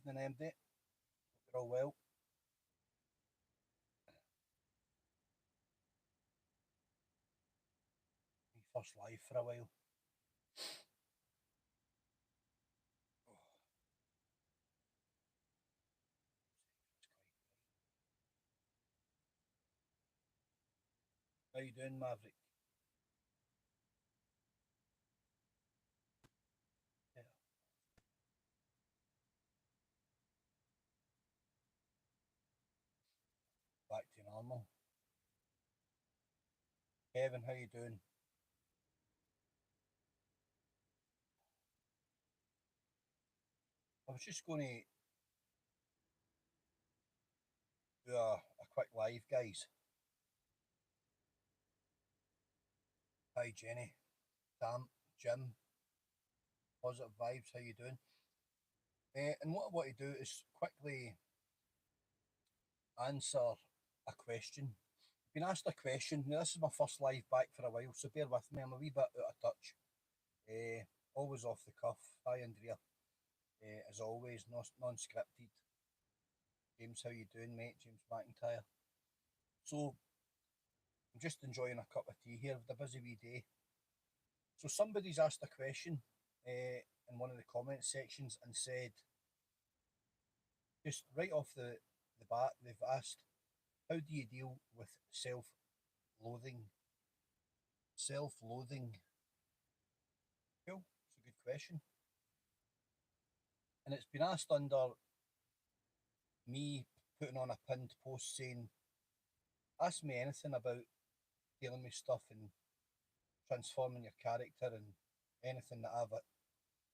evening, MD. Hope you're all well. Me first live for a while. Oh, it's quite bright. How you doing, Maverick? Yeah, back to normal. Kevin, how you doing? I was just going to do a quick live, guys. Hi, Jenny, Tam, Jim, Positive Vibes. How you doing? And what I want to do is quickly answer a question. I've been asked a question. Now, this is my first live back for a while, so bear with me. I'm a wee bit out of touch. Always off the cuff. Hi, Andrea. As always, non-scripted. James, how you doing, mate? James McIntyre. So I'm just enjoying a cup of tea here with a busy wee day. So somebody's asked a question in one of the comment sections and said, just right off the bat, they've asked, how do you deal with self-loathing? Self-loathing. Cool. It's a good question. And it's been asked under me putting on a pinned post saying, ask me anything about dealing with stuff and transforming your character and anything that I've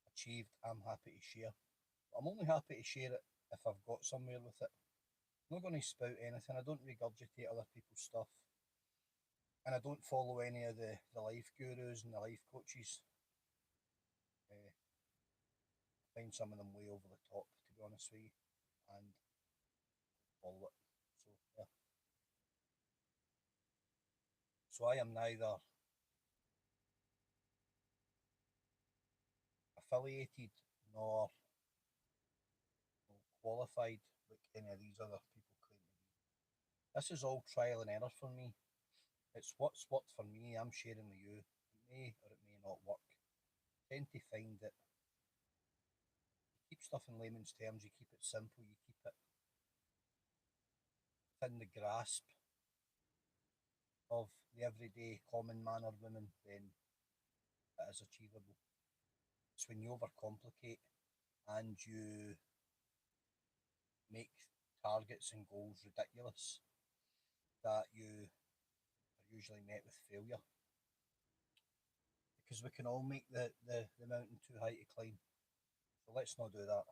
achieved, I'm happy to share. But I'm only happy to share it if I've got somewhere with it. I'm not going to spout anything. I don't regurgitate other people's stuff. And I don't follow any of the life gurus and the life coaches. I find some of them way over the top, to be honest with you, and follow it. So, yeah. So I am neither affiliated nor qualified like any of these other people claim to be. This is all trial and error for me. It's what's worked for me. I'm sharing with you. It may or it may not work. I tend to find that you keep stuff in layman's terms, you keep it simple, you keep it within the grasp of the everyday common man or woman, then it is achievable. It's when you overcomplicate and you make targets and goals ridiculous that you are usually met with failure. Because we can all make the mountain too high to climb. So let's not do that.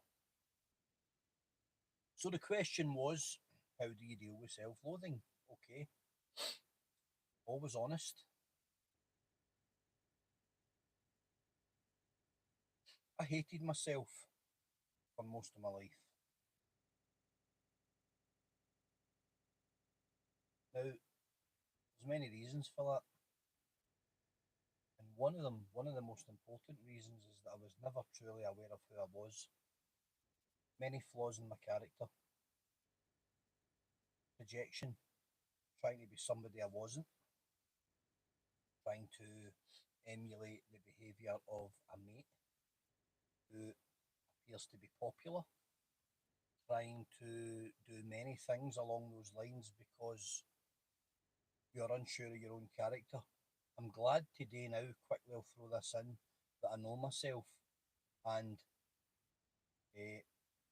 So the question was, how do you deal with self-loathing? Okay, always honest. I hated myself for most of my life. Now, there's many reasons for that. And one of the most important reasons is that I was never truly aware of who I was. Many flaws in my character. Projection, trying to be somebody I wasn't. Trying to emulate the behaviour of a mate who appears to be popular. Trying to do many things along those lines because you're unsure of your own character. I'm glad today now, quickly I'll throw this in, that I know myself. And uh,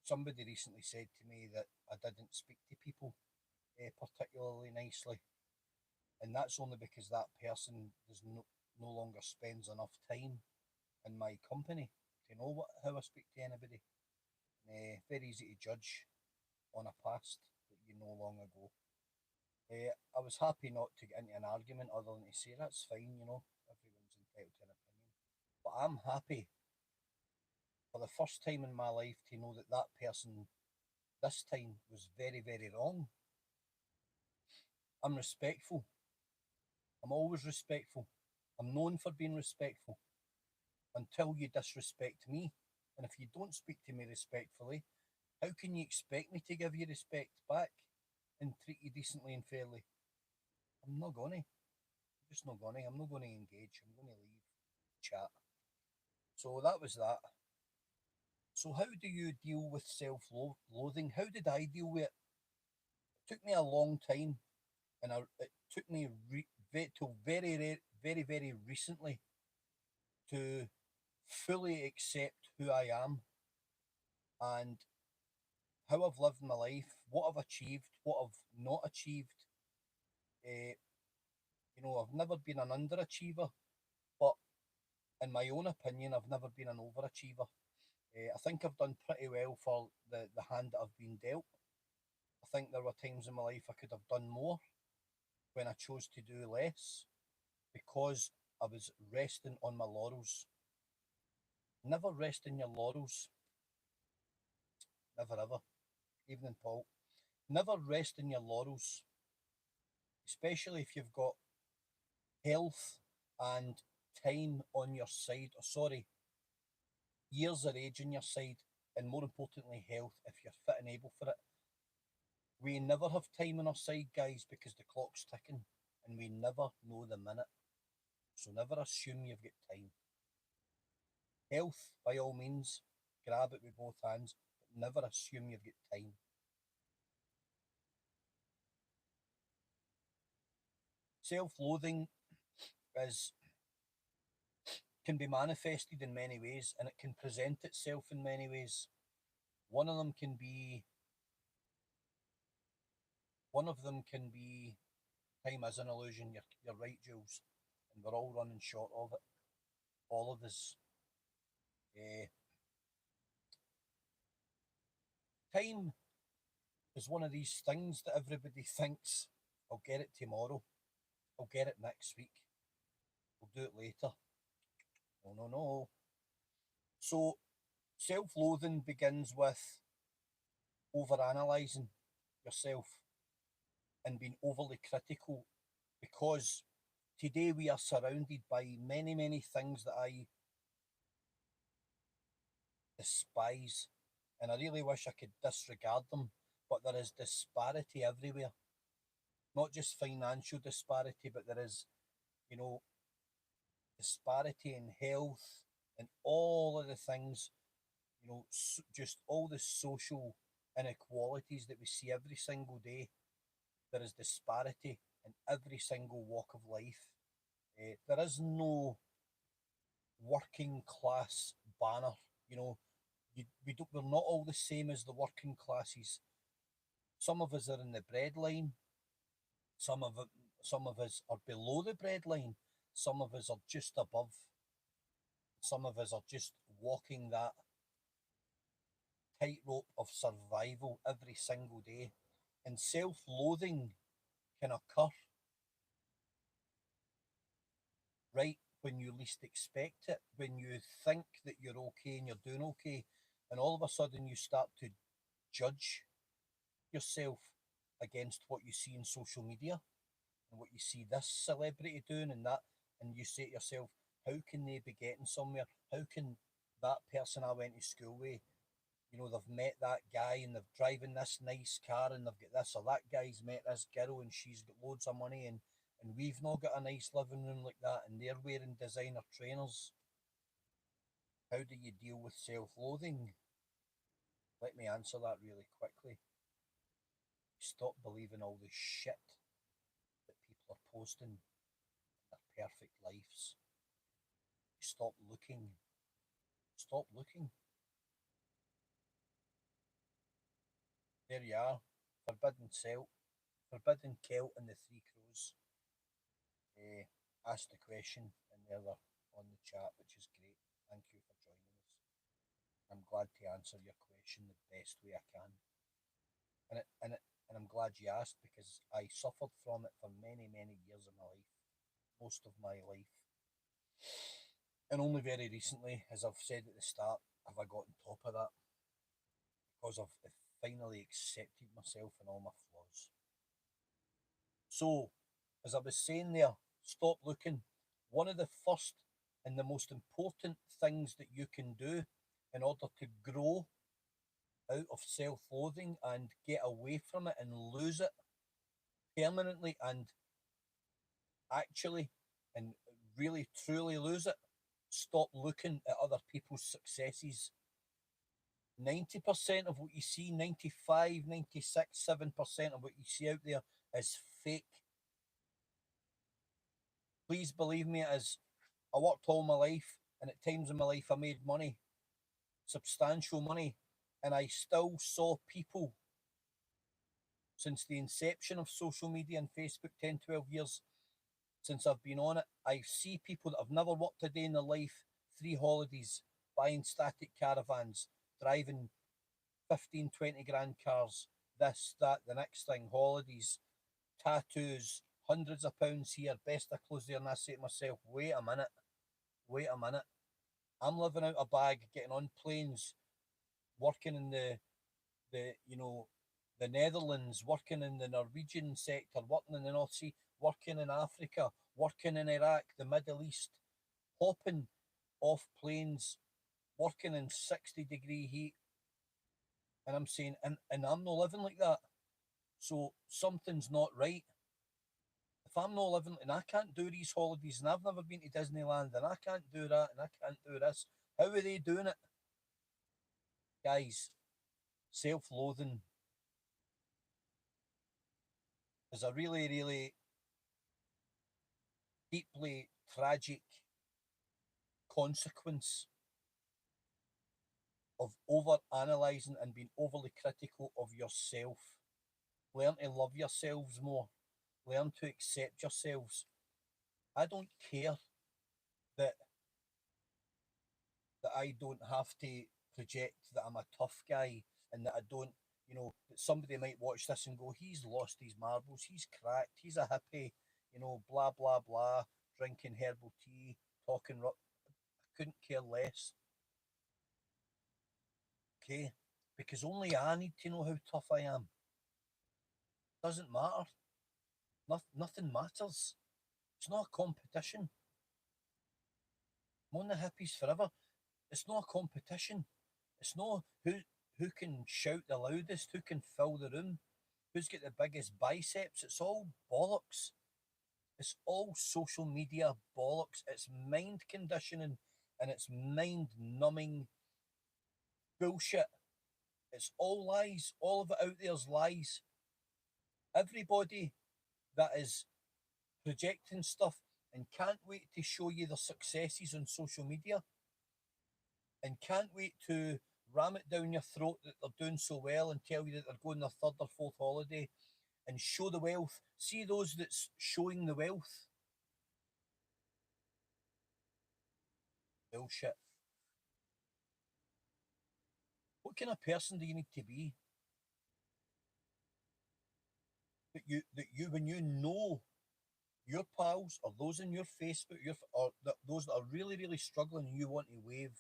somebody recently said to me that I didn't speak to people particularly nicely. And that's only because that person does no longer spends enough time in my company to know how I speak to anybody. Very easy to judge on a past that you know long ago. I was happy not to get into an argument other than to say that's fine, everyone's entitled to an opinion. But I'm happy for the first time in my life to know that that person this time was very, very wrong. I'm respectful. I'm always respectful. I'm known for being respectful until you disrespect me. And if you don't speak to me respectfully, How can you expect me to give you respect back and treat you decently and fairly? I'm not gonna. I'm just not gonna. I'm not gonna engage. I'm gonna leave chat. So that was that. So how do you deal with self-loathing? How did I deal with it? It took me a long time, and it took me till very recently to fully accept who I am and how I've lived my life, what I've achieved, what I've not achieved. Uh, I've never been an underachiever, but in my own opinion, I've never been an overachiever. I think I've done pretty well for the hand that I've been dealt. I think there were times in my life I could have done more when I chose to do less because I was resting on my laurels. Never rest in your laurels. Never ever. Evening, Paul. Never rest in your laurels, especially if you've got health and time on your side, or sorry, years of age on your side, and more importantly, health if you're fit and able for it. We never have time on our side, guys, because the clock's ticking and we never know the minute. So never assume you've got time. Health, by all means, grab it with both hands, but never assume you've got time. Self loathing is can be manifested in many ways and it can present itself in many ways. One of them can be one of them can be time is an illusion. You're right, Jules, and we're all running short of it. All of us. Uh, Time is one of these things that everybody thinks, I'll get it tomorrow, I'll get it next week, we'll do it later. No, no, no. So self-loathing begins with over-analysing yourself and being overly critical because today we are surrounded by many things that I despise, and I really wish I could disregard them. But there is disparity everywhere, not just financial disparity, but there is, you know, disparity in health and all of the things, just all the social inequalities that we see every single day. There is disparity in every single walk of life. There is no working class banner. You know, we're not all the same as the working classes. Some of us are in the bread line. Some of it, some of us are below the bread line. Some of us are just above. Some of us are just walking that tightrope of survival every single day. And self-loathing can occur right when you least expect it, when you think that you're okay and you're doing okay, and all of a sudden you start to judge yourself against what you see in social media and what you see this celebrity doing and that, and you say to yourself, how can they be getting somewhere? How can that person I went to school with, they've met that guy and they're driving this nice car and they've got this, or that guy's met this girl and she's got loads of money and we've not got a nice living room like that and they're wearing designer trainers. How do you deal with self-loathing? Let me answer that really quickly. Stop believing all the shit that people are posting in their perfect lives. Stop looking. Stop looking. There you are. Forbidden Celt. Forbidden Celt and the Three Crows. Asked the question and they were on the chat, which is great. Thank you for joining us. I'm glad to answer your question the best way I can. And I'm glad you asked because I suffered from it for many years of my life. Most of my life. And only very recently, as I've said at the start, have I got on top of that because I've finally accepted myself and all my flaws. So, as I was saying there, stop looking. One of the first and the most important things that you can do in order to grow out of self loathing and get away from it and lose it permanently and actually and really truly lose it, stop looking at other people's successes. 90% of what you see, 95, 96, 7% of what you see out there is fake. Please believe me, it is. I worked all my life, and at times in my life, I made money, substantial money, and I still saw people since the inception of social media and Facebook 10, 12 years since I've been on it. I see people that have never worked a day in their life, 3 holidays, buying static caravans, driving 15, 20 grand cars, this, that, the next thing, holidays, tattoos, hundreds of pounds here, best of clothes there, and I say to myself, wait a minute. I'm living out a bag, getting on planes, working in the the Netherlands, working in the Norwegian sector, working in the North Sea, working in Africa, working in Iraq, the Middle East, hopping off planes, working in 60-degree heat. And I'm saying, and I'm not living like that. So something's not right. If I'm not living and I can't do these holidays and I've never been to Disneyland and I can't do that and I can't do this, how are they doing it? Guys, self loathing is a really, really deeply tragic consequence of over analysing and being overly critical of yourself. Learn to love yourselves more. Learn to accept yourselves. I don't care that I don't have to project that I'm a tough guy and that I don't, that somebody might watch this and go, he's lost his marbles, he's cracked, he's a hippie, blah, blah, blah, drinking herbal tea, talking rock. I couldn't care less, okay? Because only I need to know how tough I am. Doesn't matter. Nothing matters. It's not a competition. I'm on the hippies forever. It's not a competition. It's not who can shout the loudest, who can fill the room, who's got the biggest biceps. It's all bollocks. It's all social media bollocks. It's mind conditioning and it's mind numbing bullshit. It's all lies. All of it out there's lies. Everybody that is projecting stuff and can't wait to show you their successes on social media and can't wait to ram it down your throat that they're doing so well and tell you that they're going their third or fourth holiday and show the wealth. See those that's showing the wealth. Bullshit. What kind of person do you need to be that you when you know your pals or those in your Facebook, those that are really really struggling, you want to wave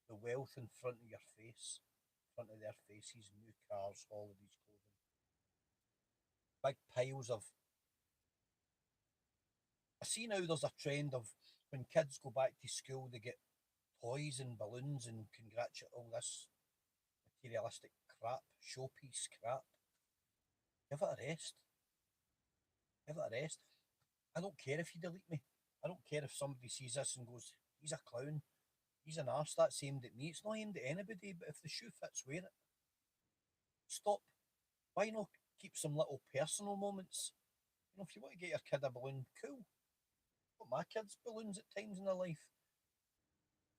the wealth in front of your face, in front of their faces, new cars, holidays, clothing, big piles of. I see now there's a trend of when kids go back to school, they get toys and balloons and congratulate all this materialistic crap, showpiece crap. Give it a rest. Give it a rest. I don't care if you delete me. I don't care if somebody sees this and goes, he's a clown. He's an arse. That's aimed at me. It's not aimed at anybody, but if the shoe fits, wear it. Stop. Why not keep some little personal moments? If you want to get your kid a balloon, cool. Got my kids balloons at times in their life.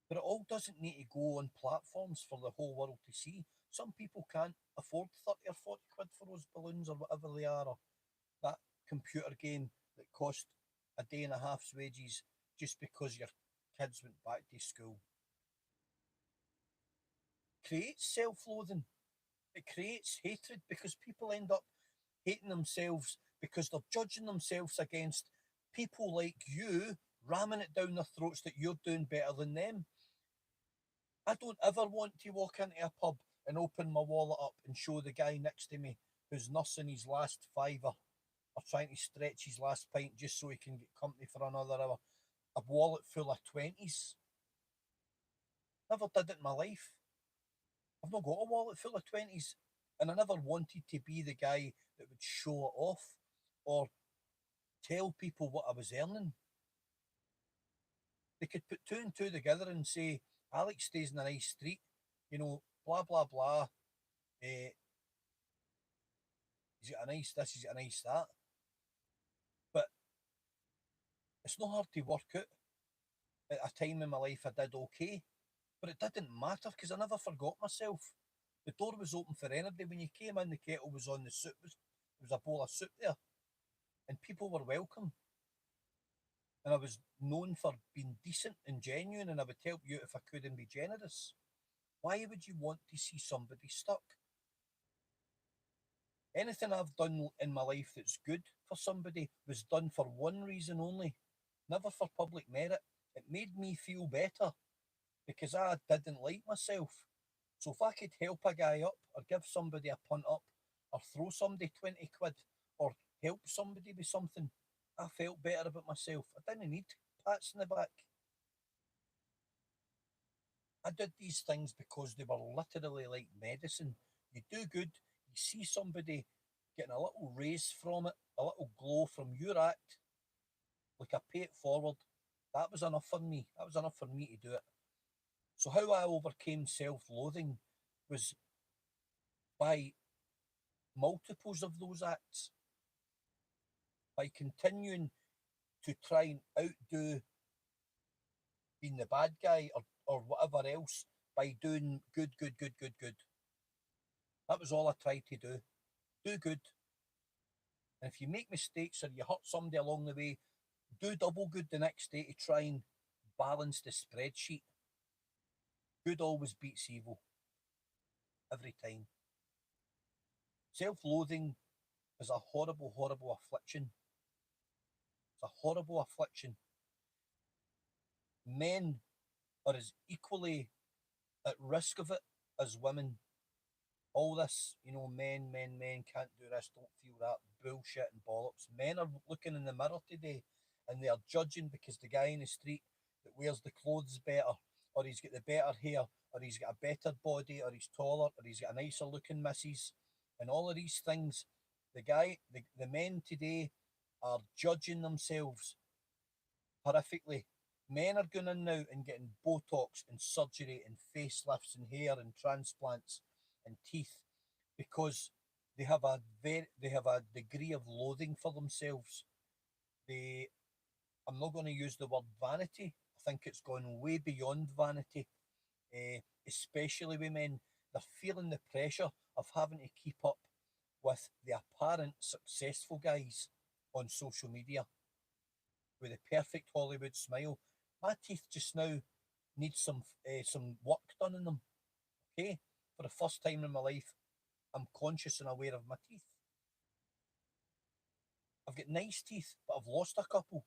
But it all doesn't need to go on platforms for the whole world to see. Some people can't afford 30 or 40 quid for those balloons or whatever they are, or that computer game that cost a day and a half's wages just because your kids went back to school. Creates self loathing. It creates hatred because people end up hating themselves because they're judging themselves against people like you, ramming it down their throats that you're doing better than them. I don't ever want to walk into a pub and open my wallet up and show the guy next to me who's nursing his last fiver or trying to stretch his last pint just so he can get company for another hour. A wallet full of 20s. Never did it in my life. I've not got a wallet full of 20s. And I never wanted to be the guy that would show it off or tell people what I was earning. They could put two and two together and say, Alex stays in a nice street, blah, blah, blah. Uh, he's got a nice this, he's got a nice that. But it's not hard to work out. At a time in my life, I did okay, but it didn't matter because I never forgot myself. The door was open for anybody. When you came in, the kettle was on, the soup there was a bowl of soup there, and people were welcome. And I was known for being decent and genuine, and I would help you if I could and be generous. Why would you want to see somebody stuck? Anything I've done in my life that's good for somebody was done for one reason only, never for public merit. It made me feel better because I didn't like myself. So if I could help a guy up or give somebody a punt up or throw somebody 20 quid or help somebody with something, I felt better about myself. I didn't need pats in the back. I did these things because they were literally like medicine. You do good, you see somebody getting a little raise from it, a little glow from your act, like I pay it forward. That was enough for me. That was enough for me to do it. So how I overcame self-loathing was by multiples of those acts, by continuing to try and outdo being the bad guy or whatever else by doing good, good, good, good, good. That was all I tried to do. Do good. And if you make mistakes or you hurt somebody along the way, do double good the next day to try and balance the spreadsheet. Good always beats evil. Every time. Self loathing is a horrible, horrible affliction. It's a horrible affliction. Men are as equally at risk of it as women. All this, men can't do this, don't feel that bullshit and bollocks. Men are looking in the mirror today and they are judging because the guy in the street that wears the clothes better, or he's got the better hair, or he's got a better body, or he's taller, or he's got a nicer looking missus, and all of these things. The men today are judging themselves horrifically. Men are going in now and getting Botox and surgery and facelifts and hair and transplants and teeth because they have a degree of loathing for themselves. They I'm not going to use the word vanity. I think it's gone way beyond vanity, especially with men. They're feeling the pressure of having to keep up with the apparent successful guys on social media with the perfect Hollywood smile. My teeth just now need some work done in them. Okay, for the first time in my life, I'm conscious and aware of my teeth. I've got nice teeth, but I've lost a couple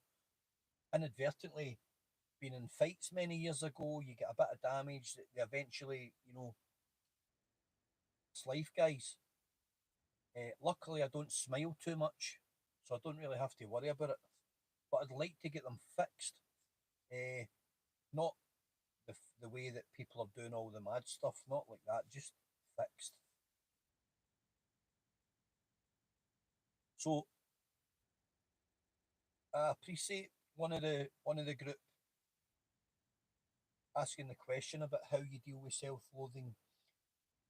inadvertently. Been in fights many years ago. You get a bit of damage that they eventually, it's life, guys. Luckily, I don't smile too much, so I don't really have to worry about it. But I'd like to get them fixed. Not the way that people are doing all the mad stuff, not like that, just fixed. So I appreciate one of the group asking the question about how you deal with self-loathing.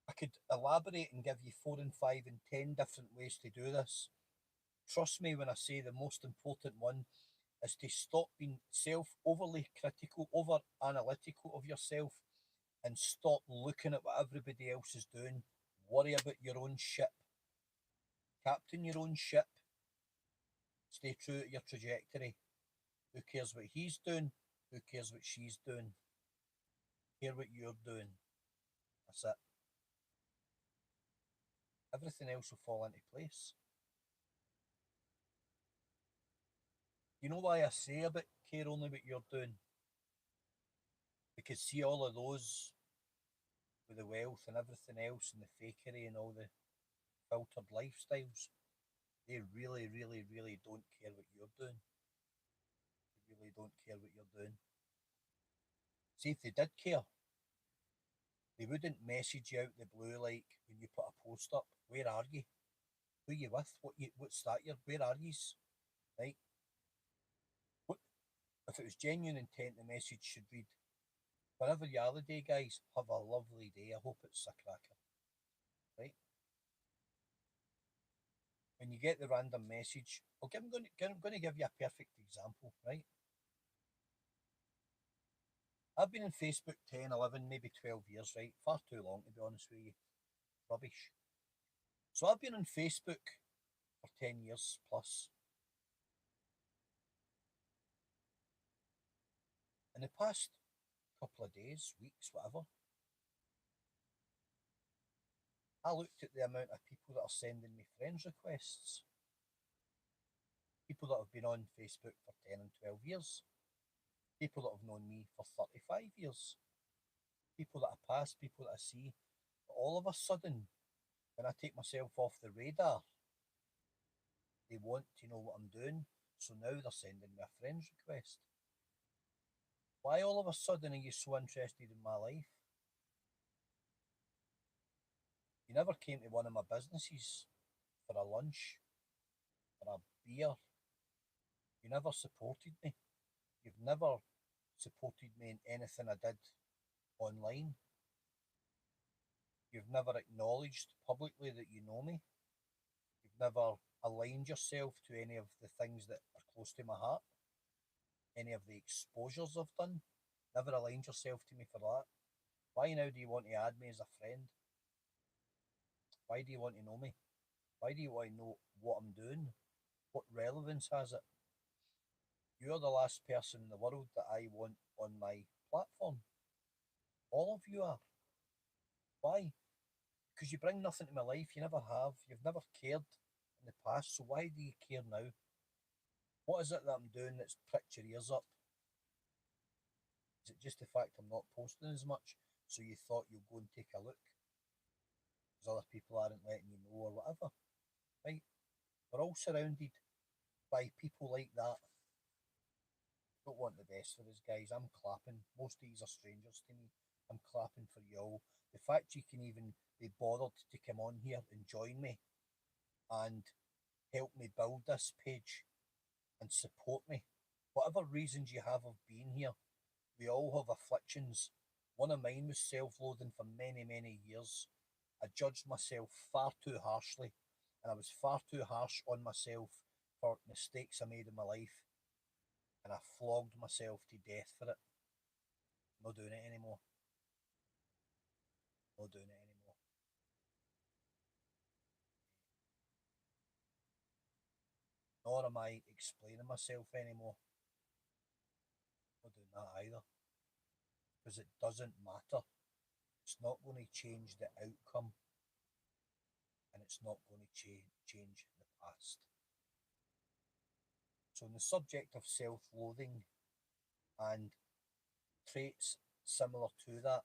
I could elaborate and give you 4 and 5 and 10 different ways to do this. Trust me when I say the most important one is to stop being self overly critical, over analytical of yourself, and stop looking at what everybody else is doing. Worry about your own ship. Captain your own ship. Stay true to your trajectory. Who cares what he's doing? Who cares what she's doing? Care what you're doing. That's it. Everything else will fall into place. You know why I say about care only what you're doing? Because see all of those with the wealth and everything else and the fakery and all the filtered lifestyles, they really, really, really don't care what you're doing. They really don't care what you're doing. See, if they did care, They wouldn't message you out the blue like when you put a post up. Where are you? Who you with? What's that? Where are yous? Right? What if it was genuine intent? The message should read, "Wherever you are today, guys, have a lovely day. I hope it's a cracker." Right? When you get the random message, I'm going to give you a perfect example. Right? I've been on Facebook 10, 11, maybe 12 years. Right? Far too long to be honest with you. Rubbish. So I've been on Facebook for 10 years plus. In the past couple of days, weeks, whatever, I looked at the amount of people that are sending me friends requests. People that have been on Facebook for 10 and 12 years. People that have known me for 35 years. People that I pass, people that I see. But all of a sudden, when I take myself off the radar, they want to know what I'm doing. So now they're sending me a friends request. Why all of a sudden are you so interested in my life? You never came to one of my businesses for a lunch, for a beer. You never supported me. You've never supported me in anything I did online. You've never acknowledged publicly that you know me. You've never aligned yourself to any of the things that are close to my heart, any of the exposures I've done. Never aligned yourself to me for that. Why now do you want to add me as a friend? Why do you want to know me? Why do you want to know what I'm doing? What relevance has it? You're the last person in the world that I want on my platform. All of you are. Why? Because you bring nothing to my life. You never have. You've never cared in the past. So why do you care now? What is it that I'm doing that's pricked your ears up? Is it just the fact I'm not posting as much? So you thought you'll go and take a look because other people aren't letting you know or whatever? Right? We're all surrounded by people like that. Don't want the best for us, guys. I'm clapping. Most of these are strangers to me. I'm clapping for you all. The fact you can even be bothered to come on here and join me and help me build this page and support me. Whatever reasons you have of being here, we all have afflictions. One of mine was self loathing for many, many years. I judged myself far too harshly, and I was far too harsh on myself for mistakes I made in my life, and I flogged myself to death for it. Not doing it anymore. Not doing it anymore. Nor am I explaining myself anymore. Not doing that either. Because it doesn't matter. It's not going to change the outcome, and it's not going to change the past. So, on the subject of self loathing and traits similar to that,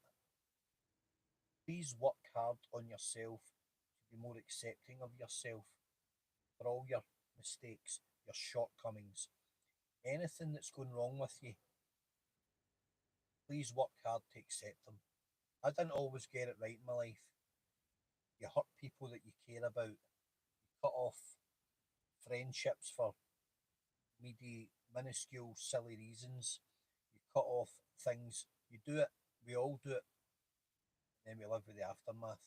please work hard on yourself to be more accepting of yourself for all your mistakes, your shortcomings, anything that's going wrong with you. Please work hard to accept them. I didn't always get it right in my life. You hurt people that you care about, you cut off friendships for meaty, minuscule, silly reasons. You cut off things. You do it. We all do it. And then we live with the aftermath.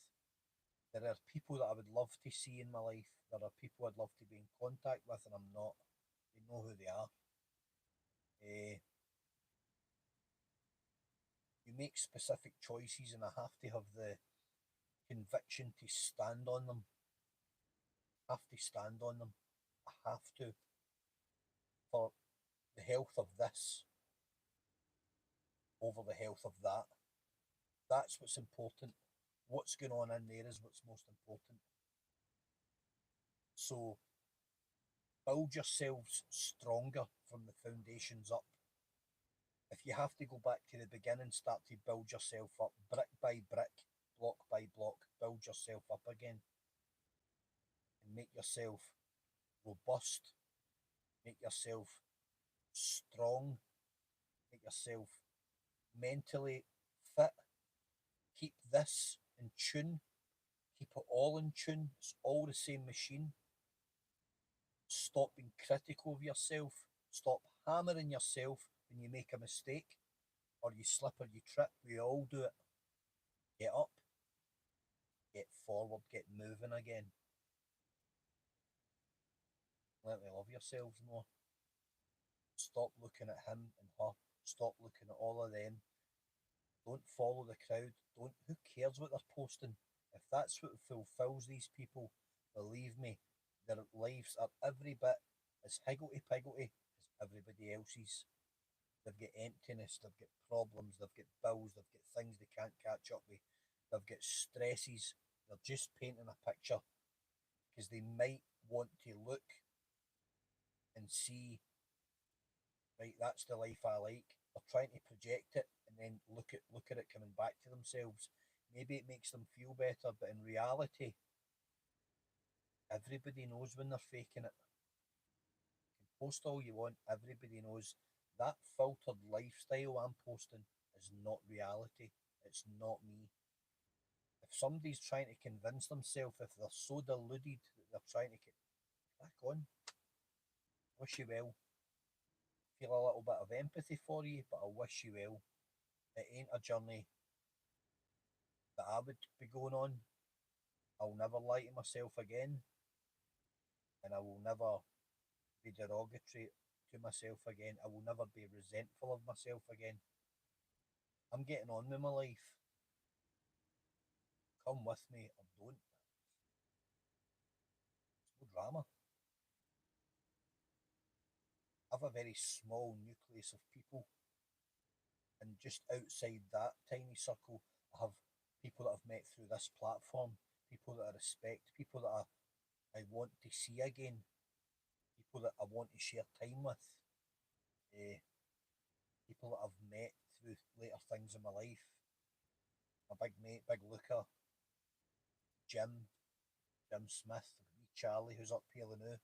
There are people that I would love to see in my life. There are people I'd love to be in contact with, and I'm not. They know who they are. You make specific choices, and I have to have the conviction to stand on them. I have to stand on them. I have to, for the health of this over the health of that. That's what's important. What's going on in there is what's most important. So build yourselves stronger from the foundations up. If you have to go back to the beginning, start to build yourself up brick by brick, block by block, build yourself up again and make yourself robust, make yourself strong, make yourself mentally fit, Keep this in tune. Keep it all in tune. It's all the same machine. Stop being critical of yourself. Stop hammering yourself when you make a mistake or you slip or you trip. We all do it. Get up, get forward, get moving again. Let me love yourselves more. Stop looking at him and her. Stop looking at all of them. Don't follow the crowd. Don't. Who cares what they're posting? If that's what fulfills these people, believe me, their lives are every bit as higgledy piggledy as everybody else's. They've got emptiness, they've got problems, they've got bills, they've got things they can't catch up with, they've got stresses. They're just painting a picture because they might want to look and see, right, that's the life I like. They're trying to project it and then look at it coming back to themselves. Maybe it makes them feel better, but in reality, everybody knows when they're faking it. You can post all you want, everybody knows that filtered lifestyle I'm posting is not reality. It's not me. If somebody's trying to convince themselves, if they're so deluded that they're trying to crack on, wish you well. Feel a little bit of empathy for you, but I wish you well. It ain't a journey that I would be going on. I'll never lie to myself again, and I will never be derogatory to myself again. I will never be resentful of myself again. I'm getting on with my life. Come with me or don't. It's no drama. I have a very small nucleus of people, and just outside that tiny circle, I have people that I've met through this platform, people that I respect, people that I want to see again, people that I want to share time with, people that I've met through later things in my life. My big mate, Big Luca, Jim Smith, wee Charlie, who's up here now.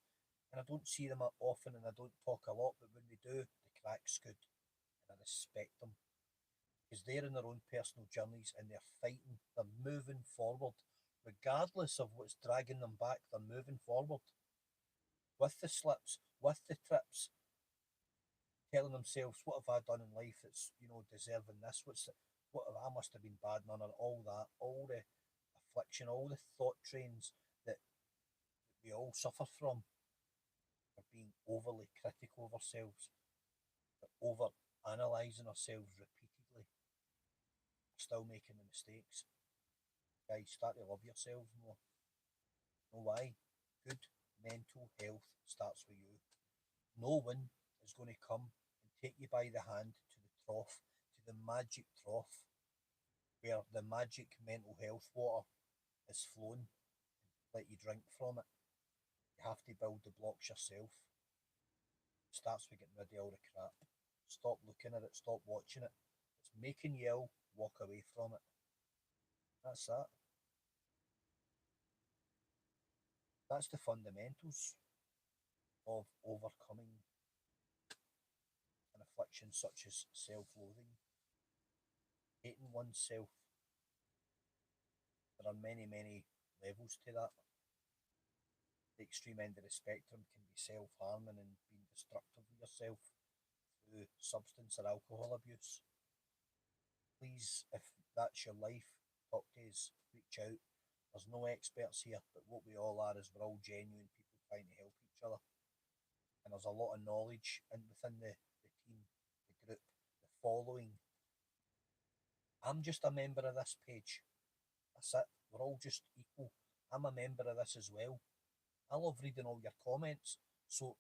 And I don't see them often and I don't talk a lot, but when we do, the crack's good. And I respect them because they're in their own personal journeys and they're fighting, they're moving forward. Regardless of what's dragging them back, they're moving forward with the slips, with the trips, telling themselves, "What have I done in life that's deserving this? I must have been bad, none of all that, all the affliction, all the thought trains that we all suffer from, of being overly critical of ourselves, over analysing ourselves repeatedly, still making the mistakes. Guys, start to love yourselves more. Know why? Good mental health starts with you. No one is going to come and take you by the hand to the trough, to the magic trough, where the magic mental health water is flowing, and let you drink from it. You have to build the blocks yourself. It starts with getting rid of all the crap. Stop looking at it, stop watching it. It's making you ill, walk away from it. That's that. That's the fundamentals of overcoming an affliction such as self loathing, hating oneself. There are many, many levels to that. The extreme end of the spectrum can be self harming and being destructive of yourself through substance or alcohol abuse. Please, if that's your life, talk to us, reach out. There's no experts here, but what we all are is we're all genuine people trying to help each other. And there's a lot of knowledge within the team, the group, the following. I'm just a member of this page. That's it. We're all just equal. I'm a member of this as well. I love reading all your comments. So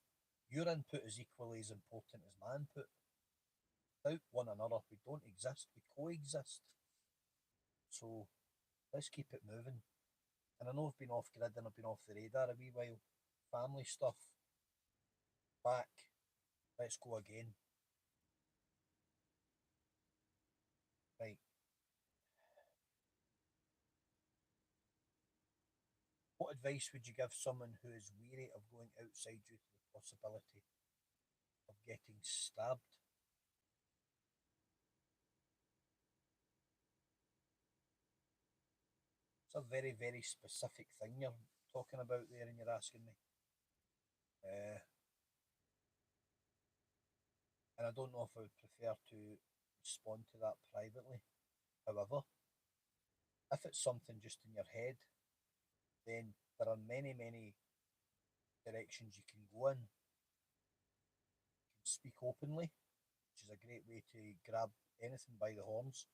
your input is equally as important as my input. Without one another, we don't exist. We coexist. So let's keep it moving. And I know I've been off grid and I've been off the radar a wee while. Family stuff. Back. Let's go again. Right. What advice would you give someone who is weary of going outside due to the possibility of getting stabbed? It's a very, very specific thing you're talking about there, and you're asking me. Uh, and I don't know if I would prefer to respond to that privately. However, if it's something just in your head, then there are many, many directions you can go in. You can speak openly, which is a great way to grab anything by the horns,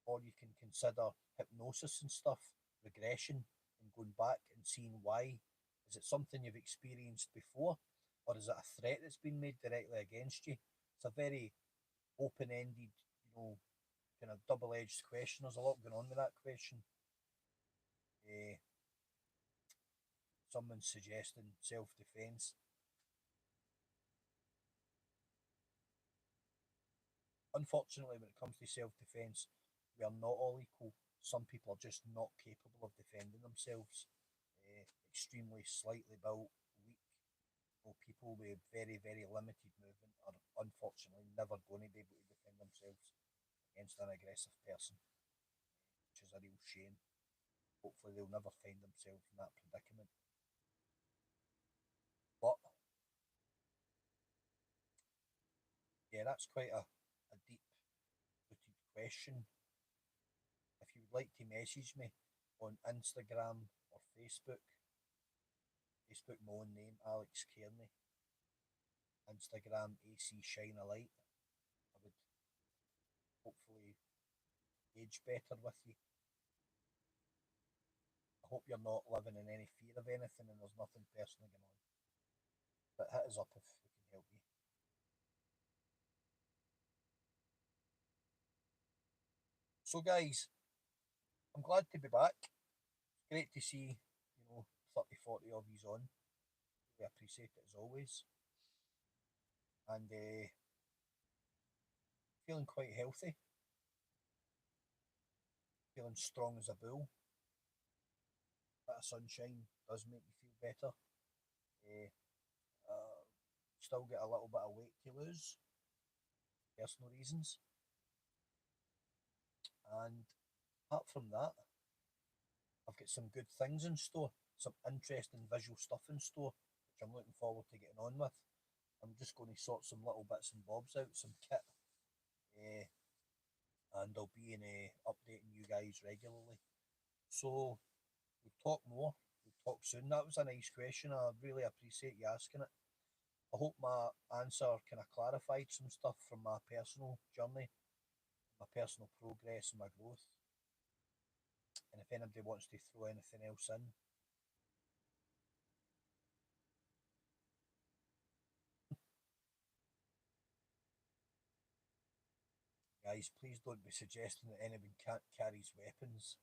or you can consider hypnosis and stuff, regression, and going back and seeing why. Is it something you've experienced before, or is it a threat that's been made directly against you? It's a very open ended, kind of double edged question. There's a lot going on with that question. Uh, Someone suggesting self defence. Unfortunately, when it comes to self defence, we are not all equal. Some people are just not capable of defending themselves. Extremely slightly built, weak, people with very, very limited movement are unfortunately never going to be able to defend themselves against an aggressive person, which is a real shame. Hopefully, they'll never find themselves in that predicament. But yeah, that's quite a deep rooted question. If you would like to message me on Instagram or Facebook, my own name, Alex Kearney, Instagram, AC Shine a Light, I would hopefully age better with you. I hope you're not living in any fear of anything and there's nothing personal going on. But hit us up if we can help you. So, guys, I'm glad to be back. Great to see, 30, 40 of yous on. We appreciate it as always. And feeling quite healthy, feeling strong as a bull. A bit of sunshine does make you feel better. Uh, Still get a little bit of weight to lose, personal reasons. And apart from that, I've got some good things in store, some interesting visual stuff in store, which I'm looking forward to getting on with. I'm just going to sort some little bits and bobs out, some kit, and I'll be updating you guys regularly. So we'll talk more. We'll talk soon. That was a nice question. I really appreciate you asking it. I hope my answer kind of clarified some stuff from my personal journey, my personal progress, and my growth. And if anybody wants to throw anything else in, guys, please don't be suggesting that anyone can't carries weapons.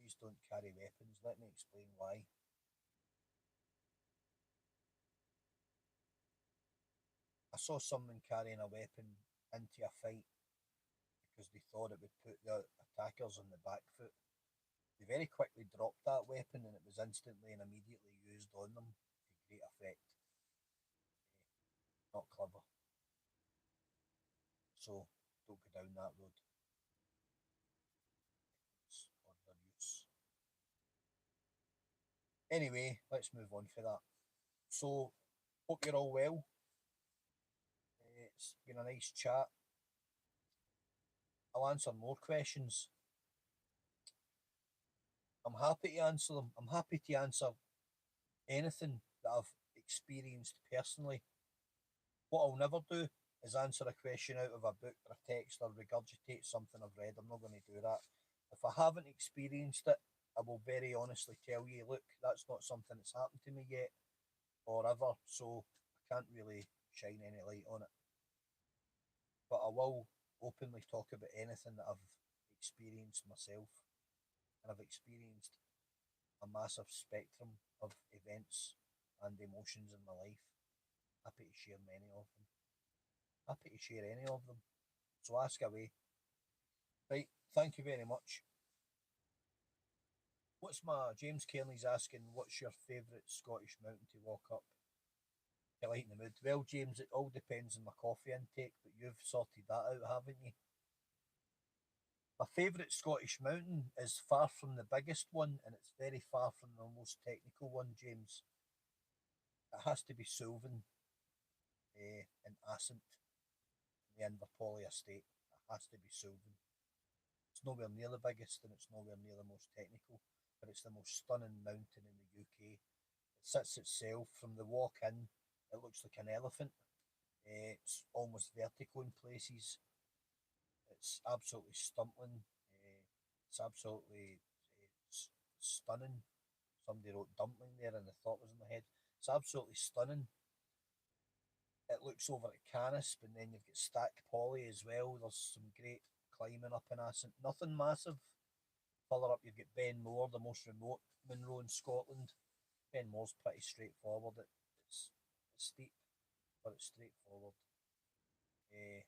Please don't carry weapons. Let me explain why. I saw someone carrying a weapon into a fight because they thought it would put the attackers on the back foot. They very quickly dropped that weapon and it was instantly and immediately used on them to great effect. Not clever. So don't go down that road. Or their use. Anyway, let's move on for that. So, hope you're all well. It's been a nice chat. I'll answer more questions. I'm happy to answer them. I'm happy to answer anything that I've experienced personally. What I'll never do is answer a question out of a book or a text or regurgitate something I've read. I'm not going to do that. If I haven't experienced it, I will very honestly tell you, look, that's not something that's happened to me yet or ever, so I can't really shine any light on it. But I will openly talk about anything that I've experienced myself. And I've experienced a massive spectrum of events and emotions in my life. Happy to share many of them. Happy to share any of them. So ask away. Right, thank you very much. What's my James Kearney's asking, what's your favourite Scottish mountain to walk up? You lighten the mood. Well, James, it all depends on my coffee intake, but you've sorted that out, haven't you? My favourite Scottish mountain is far from the biggest one, and it's very far from the most technical one, James. It has to be Sylvan in Assynt, in the Inverpoly estate. It has to be Sylvan. It's nowhere near the biggest and it's nowhere near the most technical, but it's the most stunning mountain in the UK. It sits itself from the walk in, it looks like an elephant. It's almost vertical in places. It's absolutely stumbling. It's absolutely stunning. Somebody wrote dumpling there and the thought was in my head. It's absolutely stunning. It looks over at Canis, but then you've got Stack Polly as well. There's some great climbing up in Assynt. Nothing massive. Further up, you've got Ben More, the most remote Munro in Scotland. Ben More's pretty straightforward. It's steep, but it's straightforward. Uh,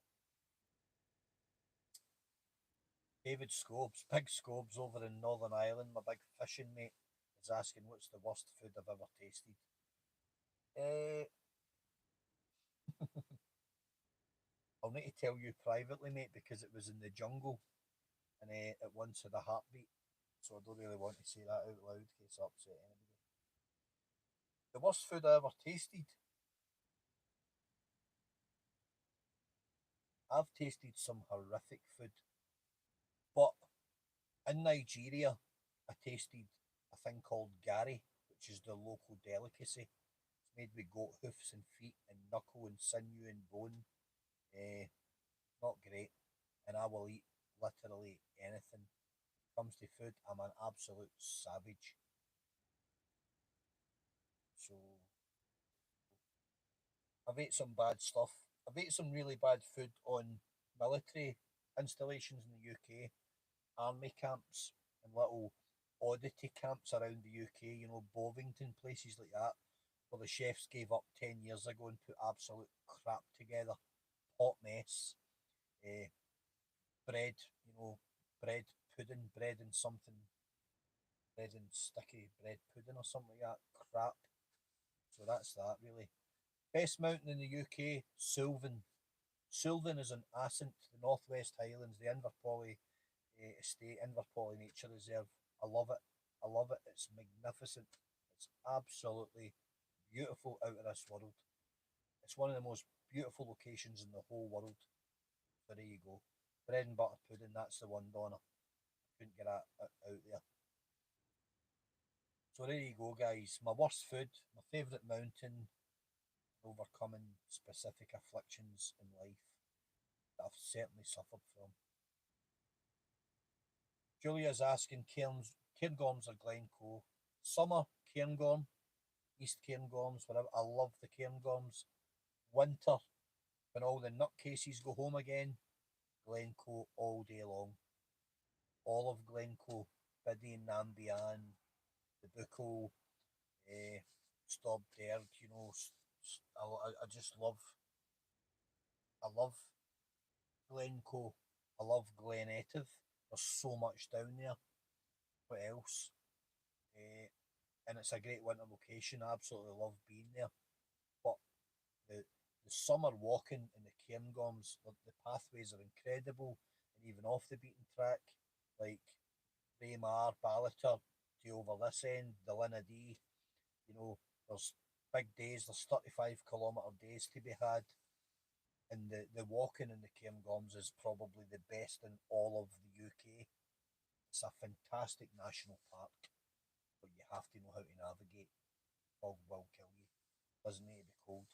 David Scobes, Big Scobes over in Northern Ireland, my big fishing mate, is asking what's the worst food I've ever tasted. Uh, I'll need to tell you privately, mate, because it was in the jungle and it once had a heartbeat. So I don't really want to say that out loud in case I upset anybody. The worst food I ever tasted. I've tasted some horrific food, but in Nigeria, I tasted a thing called gari, which is the local delicacy. It's made with goat hoofs and feet and knuckle and sinew and bone. Eh, not great. And I will eat literally anything. Comes to food, I'm an absolute savage. So I've ate some bad stuff. I've ate some really bad food on military installations in the UK, army camps, and little oddity camps around the UK, Bovington, places like that, where the chefs gave up 10 years ago and put absolute crap together. Hot mess, eh, bread, bread pudding, bread and something, bread and sticky bread pudding or something like that. Crap. So that's that, really. Best mountain in the UK, Sylvan. Sylvan is in Assynt, the Northwest Highlands, the Inverpoly estate, Inverpoly Nature Reserve. I love it. I love it. It's magnificent. It's absolutely beautiful out of this world. It's one of the most beautiful locations in the whole world. So there you go. Bread and butter pudding, that's the one, Donna. Couldn't get that out there. So there you go, guys. My worst food, my favourite mountain, overcoming specific afflictions in life that I've certainly suffered from. Julia's asking Cairngorms or Glencoe. Summer, Cairngorm, East Cairngorms, whatever. I love the Cairngorms. Winter, when all the nutcases go home again, Glencoe all day long. All of Glencoe, Biddy, Nambian, the Bucko, eh, Stobderg, I just I love Glencoe. I love Glen Etive. There's so much down there. What else? Eh, and it's a great winter location. I absolutely love being there. But the summer walking in the Cairngorms, the pathways are incredible and even off the beaten track, like Braemar, Ballater, to over this end, the Linnadee. There's big days, there's 35-kilometre days to be had. And the walking in the Cairngorms is probably the best in all of the UK. It's a fantastic national park, but you have to know how to navigate. Fog will kill you. Doesn't need to be cold.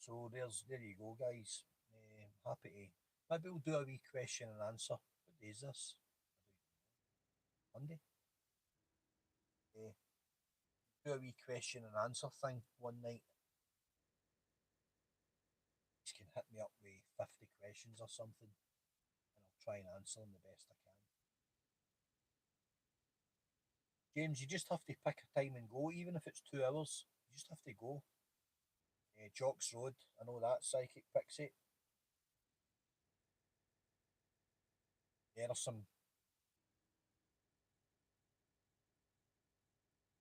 So there you go, guys. Happy to maybe we'll do a wee question and answer. What day is this? Monday. Uh, do a wee question and answer thing one night. You can hit me up with 50 questions or something, and I'll try and answer them the best I can. James, you just have to pick a time and go, even if it's 2 hours. You just have to go. Jocks Road, I know that. Psychic Pixie. There's some.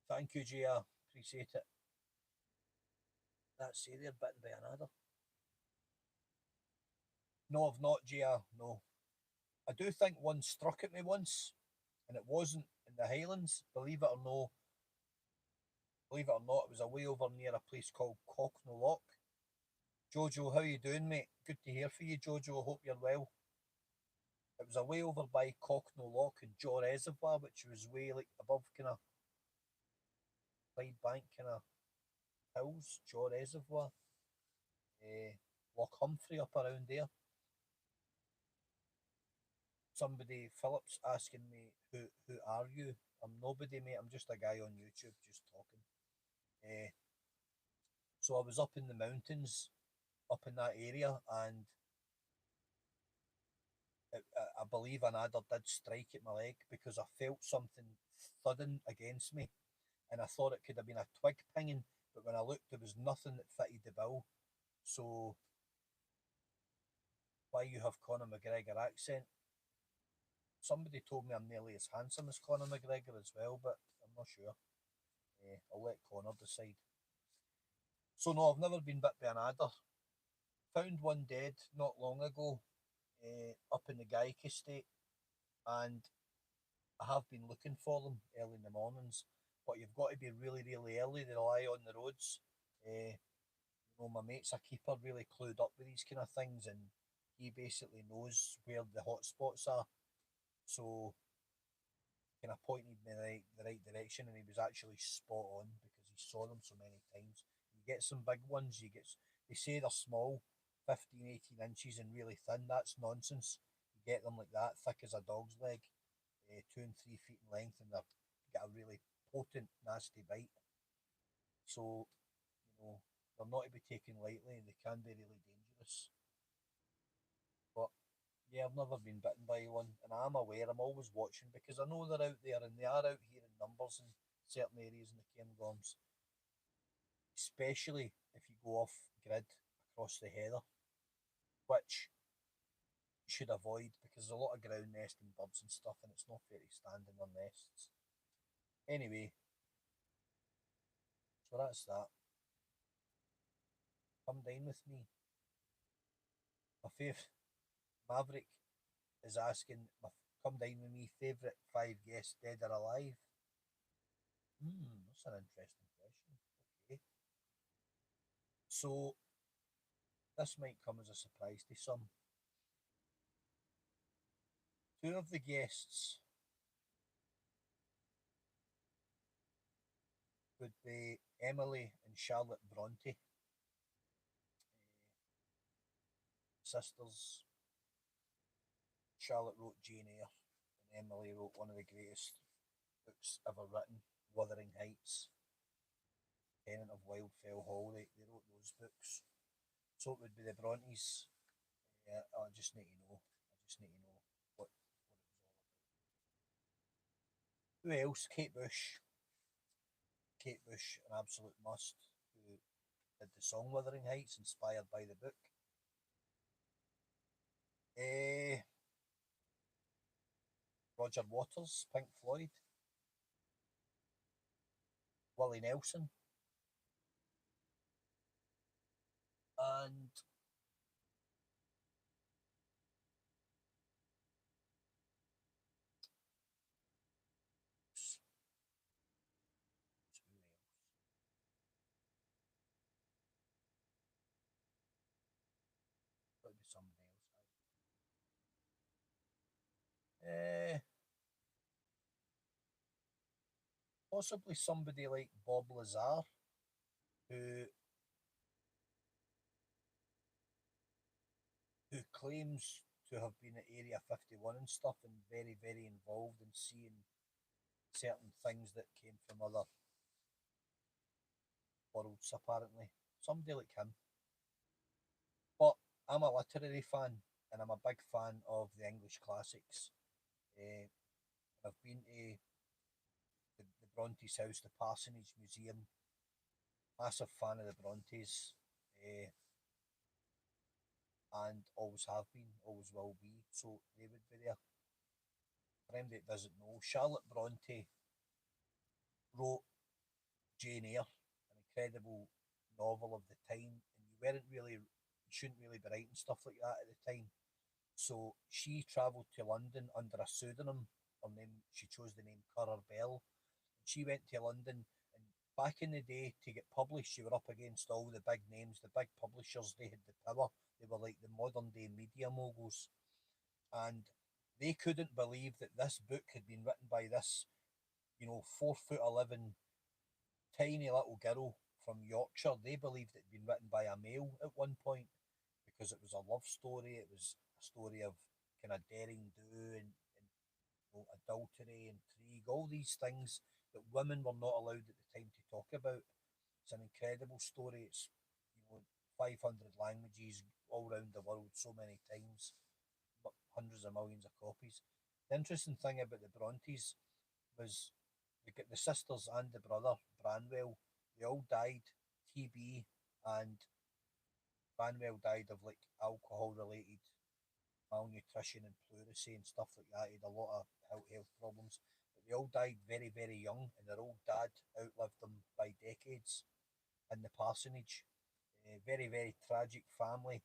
Thank you, GR. Appreciate it. That's it, they're bitten by another. No, I've not, GR. No. I do think one struck at me once, and it wasn't in the Highlands. Believe it or not, it was away over near a place called Cocknolock. Jojo, how you doing, mate? Good to hear from you, Jojo. I hope you're well. It was away over by Cocknolock and Jaw Reservoir, which was way like above kind of Clydebank kind of hills, Jaw Reservoir, Loch Humphrey up around there. Somebody, Phillips, asking me, who are you? I'm nobody, mate. I'm just a guy on YouTube just talking. Uh, so I was up in the mountains, up in that area, and I believe an adder did strike at my leg because I felt something thudding against me, and I thought it could have been a twig pinging, but when I looked, there was nothing that fitted the bill. So why you have Conor McGregor accent? Somebody told me I'm nearly as handsome as Conor McGregor as well, but I'm not sure. I'll let Conor decide. So no, I've never been bit by an adder. Found one dead not long ago, up in the Gaick estate, and I have been looking for them early in the mornings. But you've got to be really, really early to rely on the roads. My mate's a keeper, really clued up with these kind of things, and he basically knows where the hot spots are. So kind of pointed me the right direction, and he was actually spot on because he saw them so many times. You get some big ones, they say they're small, 15, 18 inches and really thin. That's nonsense. You get them like that, thick as a dog's leg, 2 and 3 feet in length, and they get a really potent, nasty bite. So, they're not to be taken lightly, and they can be really dangerous. But yeah, I've never been bitten by one, and I'm aware. I'm always watching because I know they're out there, and they are out here in numbers in certain areas in the Cairngorms, especially if you go off grid across the heather, which you should avoid because there's a lot of ground nesting birds and stuff, and it's not fair to stand in their nests. Anyway, so that's that. Come dine with me. My favourite Maverick is asking, come dine with me. Favourite five guests, dead or alive? That's an interesting question. Okay. So this might come as a surprise to some. Two of the guests would be Emily and Charlotte Bronte, sisters. Charlotte wrote Jane Eyre, and Emily wrote one of the greatest books ever written, Wuthering Heights, Tenant of Wildfell Hall. They wrote those books. So it would be the Brontes. I just need to know. I just need to know what it was all about. Who else? Kate Bush. Kate Bush, an absolute must, who did the song Wuthering Heights, inspired by the book. Eh, Roger Waters, Pink Floyd. Willie Nelson. And who else? Got to be somebody else. Possibly somebody like Bob Lazar, who claims to have been at Area 51 and stuff, and very, very involved in seeing certain things that came from other worlds, apparently. Somebody like him. But I'm a literary fan, and I'm a big fan of the English classics. Uh, I've been to the Brontes house, the Parsonage Museum. Massive fan of the Brontes, and always have been, always will be. So they would be there. For anybody that doesn't know, Charlotte Bronte wrote Jane Eyre, an incredible novel of the time, and you shouldn't really be writing stuff like that at the time. So she travelled to London under a pseudonym. Her name, she chose the name Currer Bell. She went to London, and back in the day, to get published, you were up against all the big names, the big publishers. They had the power. They were like the modern day media moguls, and they couldn't believe that this book had been written by this, 4'11", tiny little girl from Yorkshire. They believed it had been written by a male at one point because it was a love story. It was a story of kind of daring do and adultery, intrigue, all these things that women were not allowed at the time to talk about. It's an incredible story. It's 500 languages all around the world, so many times, hundreds of millions of copies. The interesting thing about the Brontes was the sisters and the brother Branwell. They all died TB, and Branwell died of like alcohol related malnutrition and pleurisy and stuff like that. He had a lot of health problems. But they all died very, very young, and their old dad outlived them by decades in the parsonage. Very, very tragic family.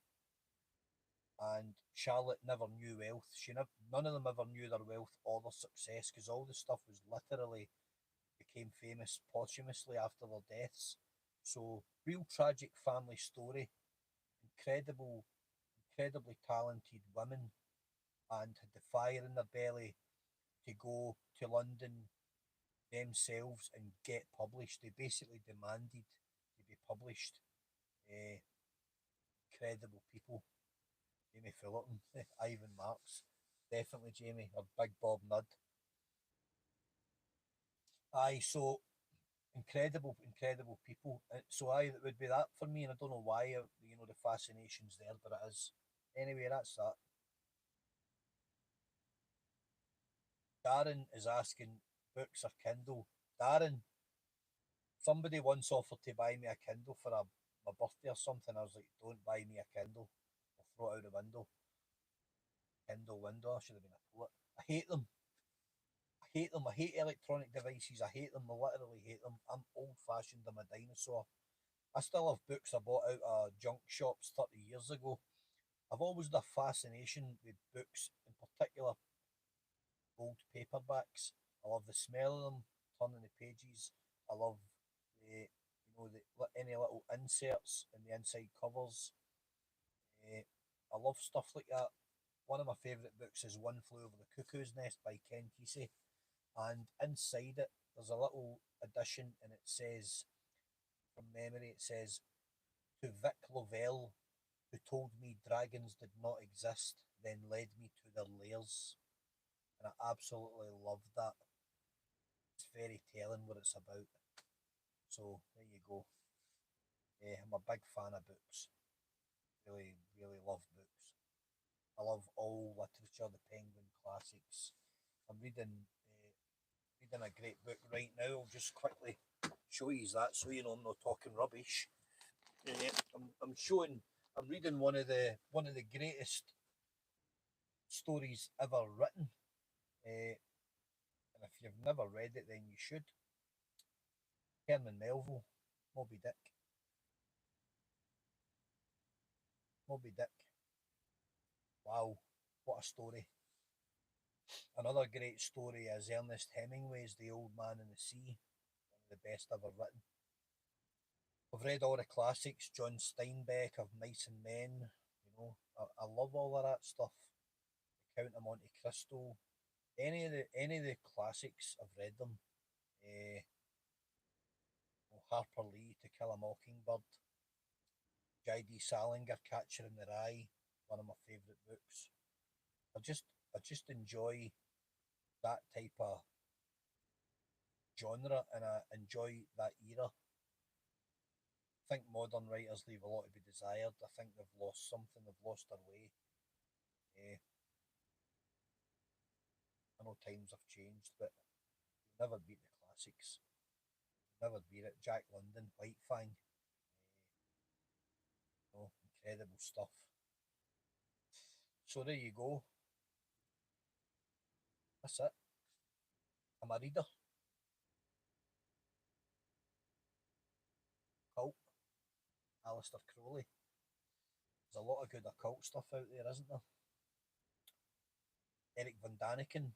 And Charlotte never knew wealth. None of them ever knew their wealth or their success because all the stuff was literally became famous posthumously after their deaths. So, real tragic family story. Incredible, incredibly talented women, and had the fire in their belly to go to London themselves and get published. They basically demanded to be published. Uh, Incredible people. Jamie Fullerton, Ivan Marks, definitely Jamie, or Big Bob Nudd. Aye, so incredible, incredible people. So aye, that would be that for me, and I don't know why. The fascination's there, but it is. Anyway, that's that. Darren is asking books or Kindle. Darren, somebody once offered to buy me a Kindle for my birthday or something. I was like, don't buy me a Kindle. I'll throw it out the window. Kindle window. I should have been a poet. I hate them. I hate them. I hate electronic devices. I hate them. I literally hate them. I'm old fashioned. I'm a dinosaur. I still have books I bought out of junk shops 30 years ago. I've always had a fascination with books, in particular old paperbacks. I love the smell of them, turning the pages. I love any little inserts in the inside covers. I love stuff like that. One of my favourite books is One Flew Over the Cuckoo's Nest by Ken Kesey, and inside it there's a little addition, and it says, from memory, it says, to Vic Lovell, who told me dragons did not exist, then led me to their lairs. And I absolutely love that. It's very telling what it's about. So there you go. I'm a big fan of books. Really, really love books. I love all literature, the Penguin classics. I'm reading a great book right now. I'll just quickly show you that so you know I'm not talking rubbish. I'm reading one of the greatest stories ever written. Uh, and if you've never read it, then you should. Herman Melville, Moby Dick. Moby Dick. Wow, what a story. Another great story is Ernest Hemingway's The Old Man and the Sea, one of the best ever written. I've read all the classics, John Steinbeck of Mice and Men. I love all of that stuff. The Count of Monte Cristo. Any of the classics, I've read them. Uh, Harper Lee, To Kill a Mockingbird. J.D. Salinger, Catcher in the Rye, one of my favourite books. I just enjoy that type of genre, and I enjoy that era. I think modern writers leave a lot to be desired. I think they've lost something, they've lost their way. Eh, I know times have changed, but you'll never beat the classics. You'll never beat it. Jack London, White Fang, incredible stuff. So there you go. That's it. I'm a reader. Cult, Alistair Crowley. There's a lot of good occult stuff out there, isn't there? Eric Von Daniken,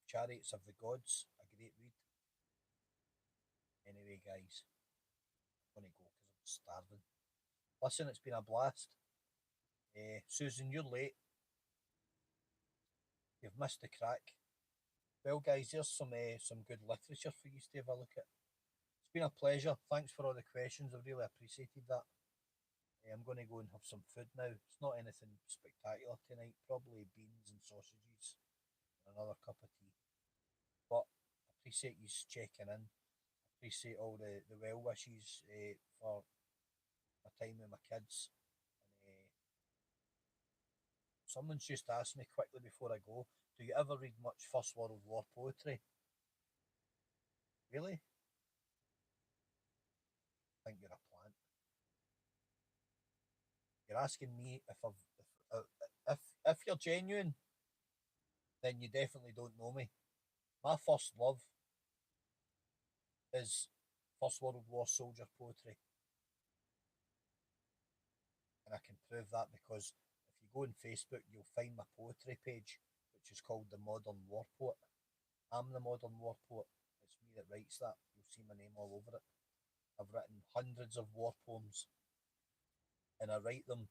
Chariots of the Gods, a great read. Anyway, guys, I'm going to go because I'm starving. Listen, it's been a blast. Susan, you're late. You've missed the crack. Well, guys, there's some good literature for you to have a look at. It's been a pleasure. Thanks for all the questions. I've really appreciated that. I'm going to go and have some food now. It's not anything spectacular tonight. Probably beans and sausages and another cup of tea. But I appreciate you checking in. Appreciate all the well wishes for my time with my kids. And someone's just asked me quickly before I go, do you ever read much First World War poetry? Really? I think you're a plant. You're asking me if I've if you're genuine, then you definitely don't know me. My first love is First World War soldier poetry, and I can prove that because if you go on Facebook, you'll find my poetry page, which is called the Modern War Poet. I'm the Modern War Poet. It's me that writes that. You'll see my name all over it. I've written hundreds of war poems, and I write them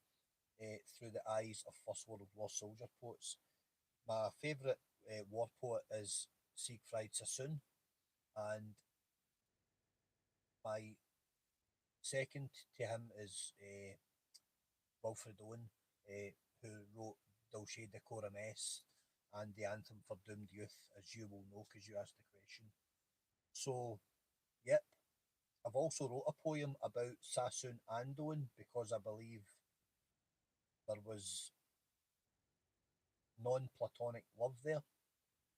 through the eyes of First World War soldier poets. My favourite war poet is Siegfried Sassoon, and my second to him is Wilfred Owen, who wrote Dulce de Coramess and the Anthem for Doomed Youth, as you will know because you asked the question. So, yep, I've also wrote a poem about Sassoon and Owen because I believe there was non-platonic love there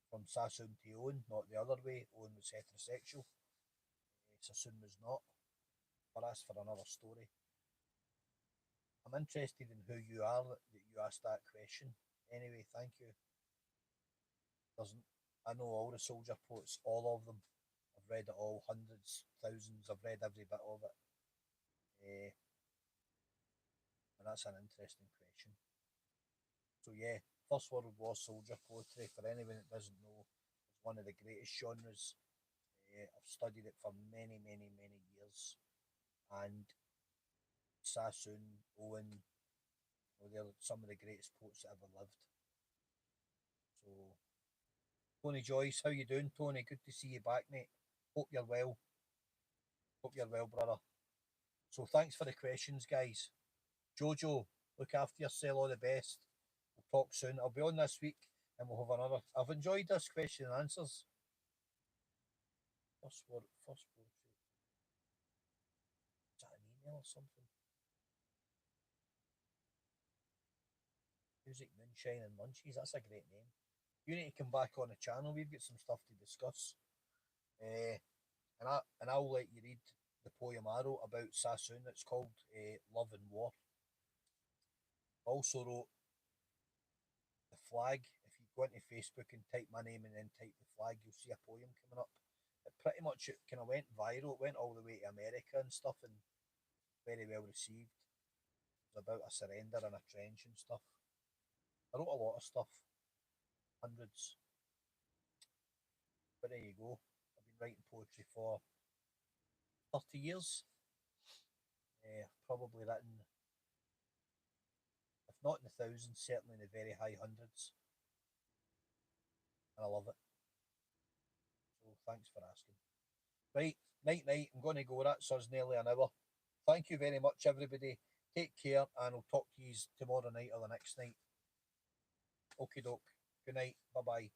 from Sassoon to Owen, not the other way. Owen was heterosexual, Sassoon was not. But that's for another story. I'm interested in who you are that you asked that question. Anyway, thank you. Doesn't I know all the soldier poets, all of them. I've read it all, hundreds, thousands. I've read every bit of it, and that's an interesting question. So yeah, First World War soldier poetry. For anyone that doesn't know, is one of the greatest genres. I've studied it for many, many, many years, and Sassoon, Owen, well, they're some of the greatest poets that ever lived. So Tony Joyce, how you doing, Tony? Good to see you back, mate. Hope you're well. Hope you're well, brother. So thanks for the questions, guys. Jojo, look after yourself. All the best. We'll talk soon. I'll be on this week, and we'll have another. I've enjoyed this question and answers. First word. Is that an email or something? Music, moonshine, and munchies. That's a great name. You need to come back on the channel. We've got some stuff to discuss. Uh, and I'll let you read the poem I wrote about Sassoon. It's called Love and War. I also wrote The Flag. If you go into Facebook and type my name and then type The Flag, you'll see a poem coming up. It pretty much it kind of went viral. It went all the way to America and stuff, and very well received. It was about a surrender in a trench and stuff. I wrote a lot of stuff, hundreds. But there you go. I've been writing poetry for 30 years. Probably written, if not in the thousands, certainly in the very high hundreds. And I love it. So thanks for asking. Right, night night. I'm going to go. That so it's nearly an hour. Thank you very much, everybody. Take care, and I'll talk to you tomorrow night or the next night. Okie doke. Good night. Bye bye.